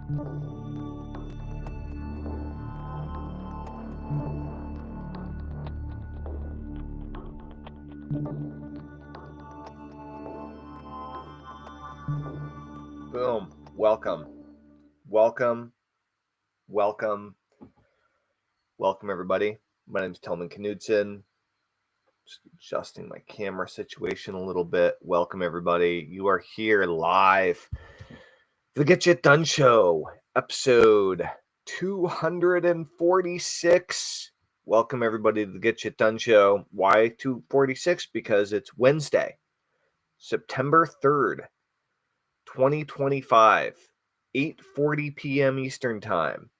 Boom. Welcome. Welcome. Welcome. Welcome, everybody. My name is Tellman. Just adjusting my camera situation a little bit. Welcome, everybody. You are here live. The Get Shit Done Show, episode 246. Welcome, everybody, to the Get Shit Done Show. Why 246? Because it's Wednesday, September 3rd, 2025, 8:40 p.m. Eastern Time.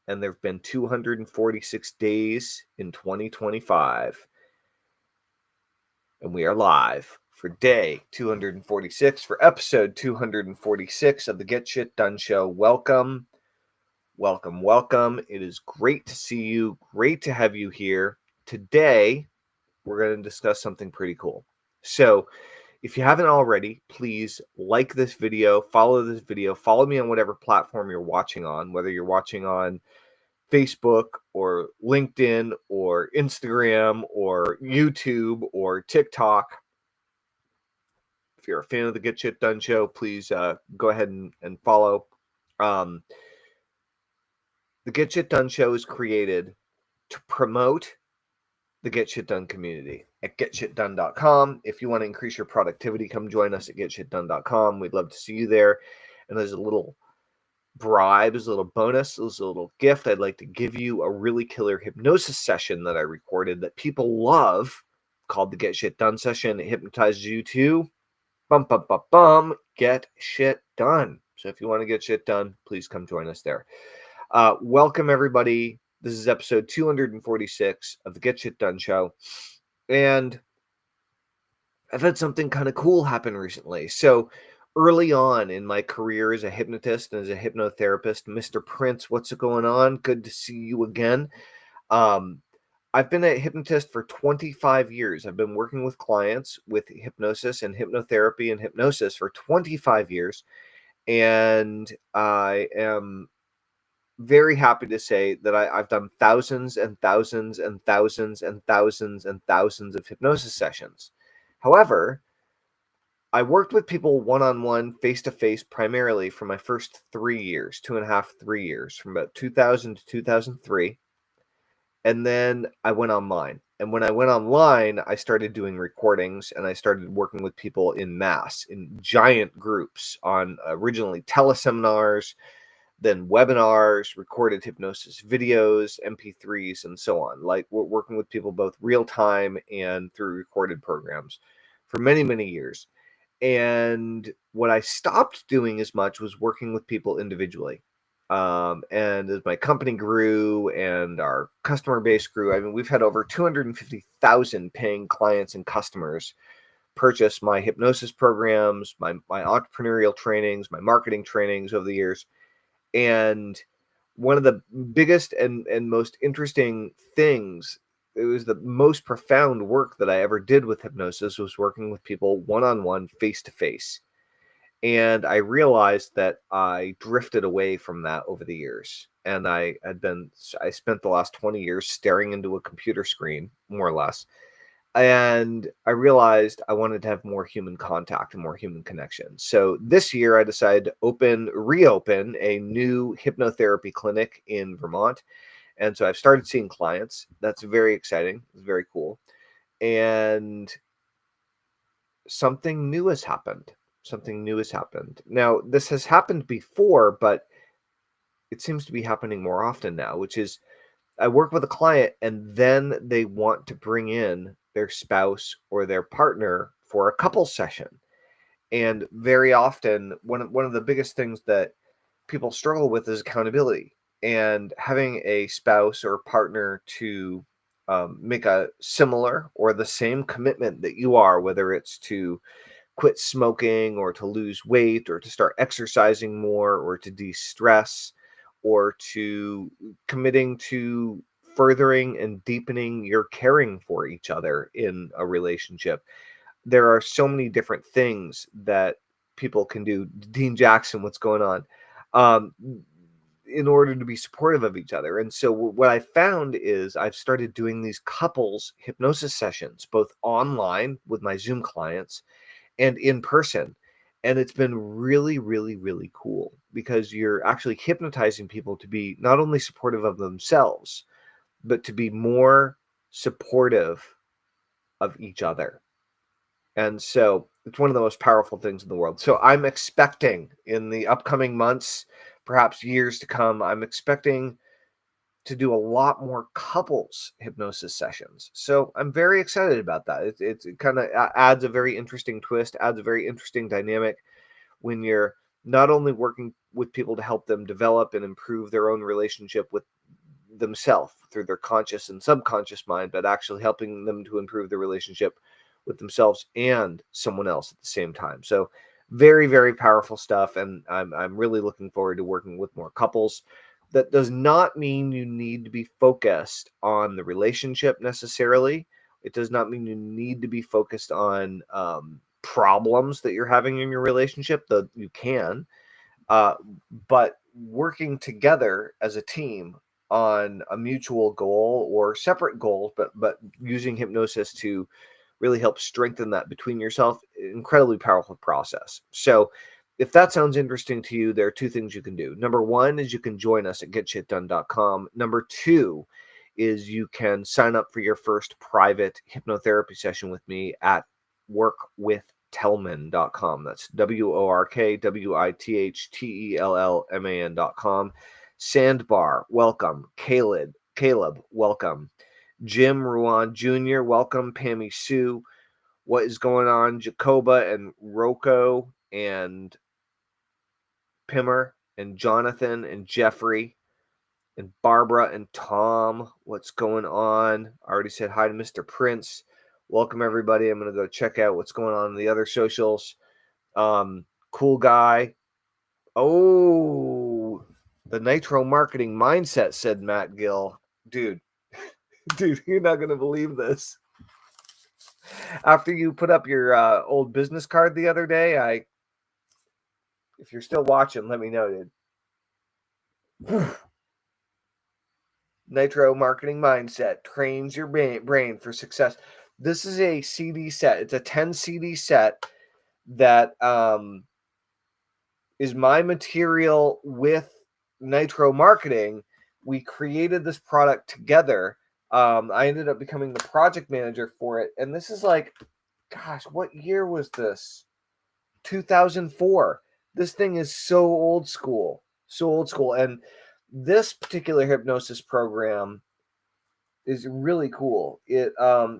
And there have been 246 days in 2025. And we are live for day 246, for episode 246 of the Get Shit Done Show. Welcome, welcome, welcome. It is great to see you. Great to have you here. Today, we're going to discuss something pretty cool. So, if you haven't already, please like this video, follow me on whatever platform you're watching on, whether you're watching on Facebook or LinkedIn or Instagram or YouTube or TikTok. If you're a fan of the Get Shit Done Show, please go ahead and follow. The Get Shit Done Show is created to promote the Get Shit Done community at getshitdone.com. If you want to increase your productivity, come join us at getshitdone.com. We'd love to see you there. And there's a little bribe, there's a little bonus, there's a little gift. I'd like to give you a really killer hypnosis session that I recorded that people love, called the Get Shit Done session. It hypnotizes you to get shit done. So if you want to get shit done, please come join us there. Welcome, everybody. This is episode 246 of the Get Shit Done Show. And I've had something kind of cool happen recently. So early on in my career as a hypnotist and as a hypnotherapist, Mr. Prince, what's going on? Good to see you again. I've been a hypnotist for 25 years. I've been working with clients with hypnosis and hypnotherapy and hypnosis for 25 years. And I am very happy to say that I've done thousands and thousands and thousands and thousands and thousands of hypnosis sessions. However, I worked with people one-on-one, face-to-face, primarily for my first 3 years, 2.5, 3 years, from about 2000 to 2003. And then I went online. And when I went online, I started doing recordings, and I started working with people in mass, in giant groups, on originally teleseminars, then webinars, recorded hypnosis videos, MP3s, and so on. Like, we're working with people both real time and through recorded programs for many, many years. And what I stopped doing as much was working with people individually. And as my company grew and our customer base grew, I mean, we've had over 250,000 paying clients and customers purchase my hypnosis programs, my entrepreneurial trainings, my marketing trainings over the years. And one of the biggest and most interesting things, it was the most profound work that I ever did with hypnosis, was working with people one-on-one, face-to-face. And I realized that I drifted away from that over the years. And I spent the last 20 years staring into a computer screen, more or less. And I realized I wanted to have more human contact and more human connection. So this year I decided to reopen a new hypnotherapy clinic in Vermont. And so I've started seeing clients. That's very exciting. It's very cool. And something new has happened. Now, this has happened before, but it seems to be happening more often now, which is I work with a client and then they want to bring in their spouse or their partner for a couple session. And very often, one of the biggest things that people struggle with is accountability. And having a spouse or partner to make a similar or the same commitment that you are, whether it's to quit smoking or to lose weight or to start exercising more or to de-stress or to committing to furthering and deepening your caring for each other in a relationship. There are so many different things that people can do. Dean Jackson, what's going on? um, in order to be supportive of each other. And so what I found is I've started doing these couples hypnosis sessions, both online with my Zoom clients and in person. And it's been really, really, really cool because you're actually hypnotizing people to be not only supportive of themselves, but to be more supportive of each other. And so it's one of the most powerful things in the world. So I'm expecting in the upcoming months, perhaps years to come, I'm expecting to do a lot more couples hypnosis sessions. So I'm very excited about that. It kind of adds a very interesting twist, adds a very interesting dynamic when you're not only working with people to help them develop and improve their own relationship with themselves through their conscious and subconscious mind, but actually helping them to improve their relationship with themselves and someone else at the same time. So very, very powerful stuff. And I'm really looking forward to working with more couples. That does not mean you need to be focused on the relationship necessarily. It does not mean you need to be focused on problems that you're having in your relationship, though you can. But working together as a team on a mutual goal or separate goals, but using hypnosis to really help strengthen that between yourself, incredibly powerful process. So if that sounds interesting to you, there are two things you can do. Number one is you can join us at getshitdone.com. Number two is you can sign up for your first private hypnotherapy session with me at workwithtellman.com. That's workwithtellman.com. Sandbar, welcome. Caleb, welcome. Jim Ruan Jr., welcome. Pammy Sue, what is going on? Jacoba and Rocco and Pimmer and Jonathan and Jeffrey and Barbara and Tom, what's going on? I already said hi to Mr. Prince. Welcome, everybody. I'm going to go check out what's going on in the other socials. Cool guy. Oh, the Nitro Marketing Mindset, said Matt Gill. Dude, you're not going to believe this. After you put up your old business card the other day, if you're still watching, let me know, dude. Nitro Marketing Mindset trains your brain for success. This is a CD set. It's a 10 CD set that is my material with Nitro Marketing. We created this product together. I ended up becoming the project manager for it. And this is like, gosh, what year was this? 2004. This thing is so old school. And this particular hypnosis program is really cool. It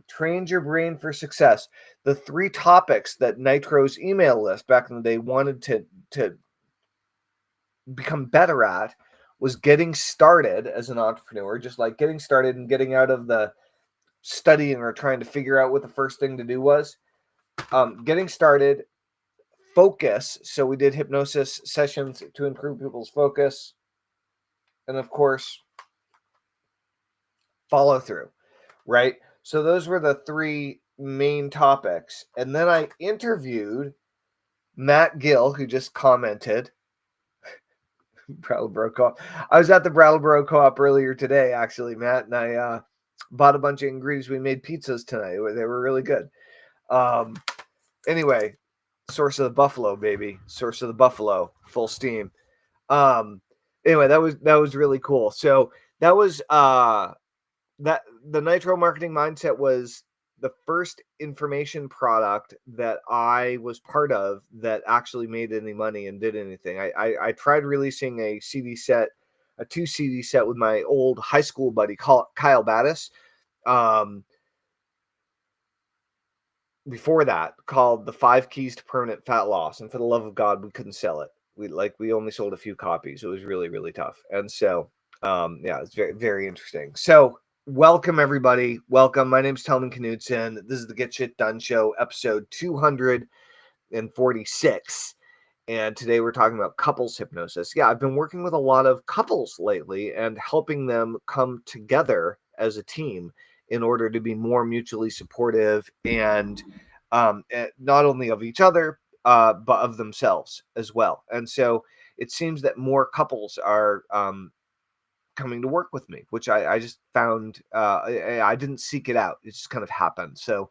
trains your brain for success. The 3 topics that Nitro's email list back in the day wanted to become better at was getting started as an entrepreneur, just like getting started and getting out of the studying or trying to figure out what the first thing to do was. Getting started, focus. So we did hypnosis sessions to improve people's focus. And of course, follow through, right? So those were the 3 main topics. And then I interviewed Matt Gill, who just commented. Brattleboro Co-op. I was at the Brattleboro Co-op earlier today, actually, Matt, and I bought a bunch of ingredients. We made pizzas tonight. They were really good. Anyway, source of the buffalo, baby. Source of the buffalo, full steam. Anyway, that was really cool. So that was that the Nitro Marketing Mindset was the first information product that I was part of that actually made any money and did anything. I tried releasing a CD set, a 2 CD set with my old high school buddy Kyle Battis. Before that, called The 5 Keys to Permanent Fat Loss. And for the love of God, we couldn't sell it. We only sold a few copies. It was really, really tough. And so, yeah, it's very, very interesting. So welcome, everybody. Welcome. My name's Tellman Knudsen. This is the Get Shit Done Show, episode 246. And today we're talking about couples hypnosis. Yeah, I've been working with a lot of couples lately and helping them come together as a team in order to be more mutually supportive and not only of each other, but of themselves as well. And so it seems that more couples are coming to work with me, which I just found, I didn't seek it out. It just kind of happened. So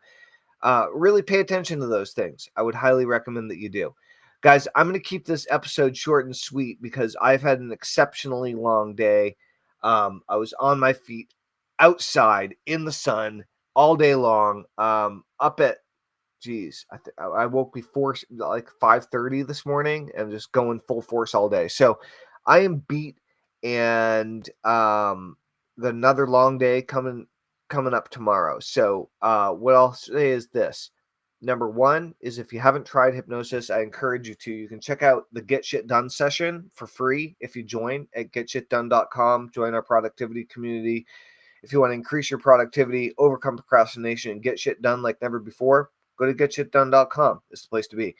really pay attention to those things. I would highly recommend that you do. Guys, I'm going to keep this episode short and sweet because I've had an exceptionally long day. I was on my feet outside in the sun all day long, up at, geez, I woke before like 5:30 this morning and just going full force all day. So I am beat, and another long day coming up tomorrow. So what I'll say is this. Number one is, if you haven't tried hypnosis, I encourage you to. You can check out the Get Shit Done session for free if you join at getshitdone.com. Join our productivity community. If you want to increase your productivity, overcome procrastination, and get shit done like never before, go to getshitdone.com. It's the place to be.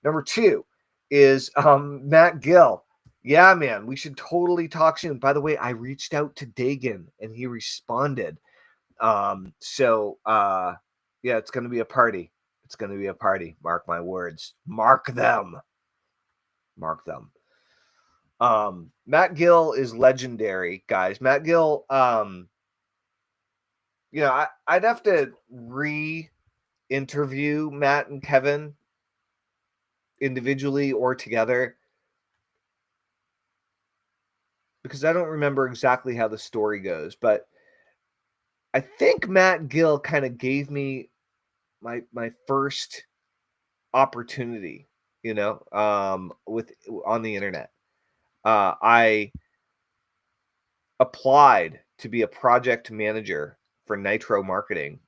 Number two is Matt Gill. Yeah, man, we should totally talk soon. By the way, I reached out to Dagan and he responded. Yeah, it's going to be a party. It's going to be a party. Mark my words. Mark them. Mark them. Matt Gill is legendary, guys. Matt Gill, I'd have to re-interview Matt and Kevin individually or together because I don't remember exactly how the story goes, but I think Matt Gill kind of gave me my first opportunity, on the internet. I applied to be a project manager for Nitro Marketing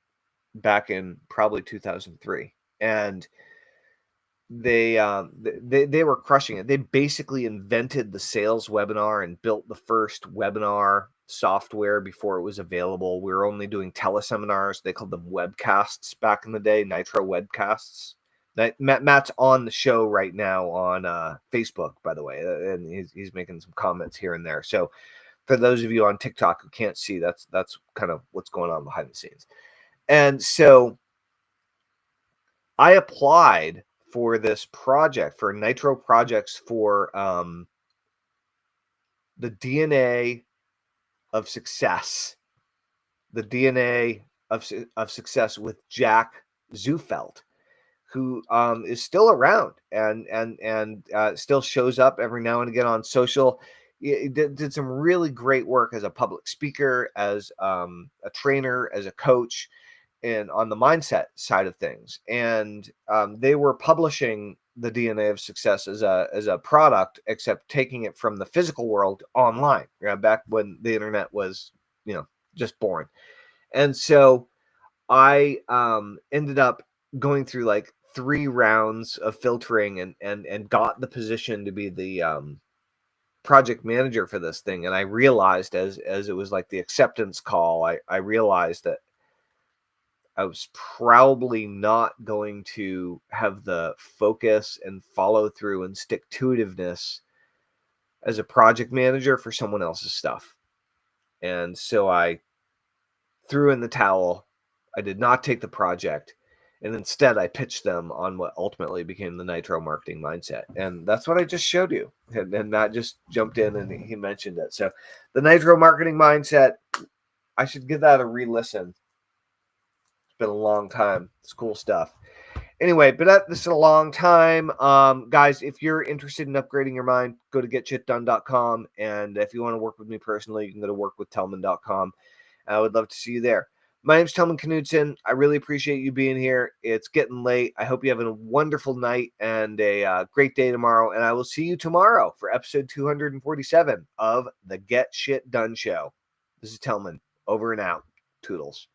back in probably 2003, and they were crushing it. They basically invented the sales webinar and built the first webinar software before it was available. We were only doing teleseminars. They called them webcasts back in the day, Nitro webcasts. Matt's on the show right now on Facebook, by the way, and he's making some comments here and there. So for those of you on TikTok who can't see, that's kind of what's going on behind the scenes. And so I applied for this project, for Nitro projects, for the DNA of success, the DNA of success with Jack Zufelt, who is still around and still shows up every now and again on social. He did some really great work as a public speaker, as a trainer, as a coach, and on the mindset side of things. And they were publishing the DNA of success as a product, except taking it from the physical world online, back when the internet was, just born. And so I ended up going through like 3 rounds of filtering and got the position to be the project manager for this thing. And I realized as it was like the acceptance call, I realized that I was probably not going to have the focus and follow through and stick-to-itiveness as a project manager for someone else's stuff. And so I threw in the towel. I did not take the project. And instead, I pitched them on what ultimately became the Nitro Marketing Mindset. And that's what I just showed you. And Matt just jumped in and he mentioned it. So the Nitro Marketing Mindset, I should give that a re-listen. Been a long time. It's cool stuff. Anyway, this is a long time. Guys, if you're interested in upgrading your mind, go to getshitdone.com. And if you want to work with me personally, you can go to workwithtellman.com. I would love to see you there. My name's Tellman Knudsen. I really appreciate you being here. It's getting late. I hope you have a wonderful night and a great day tomorrow. And I will see you tomorrow for episode 247 of the Get Shit Done Show. This is Tellman. Over and out. Toodles.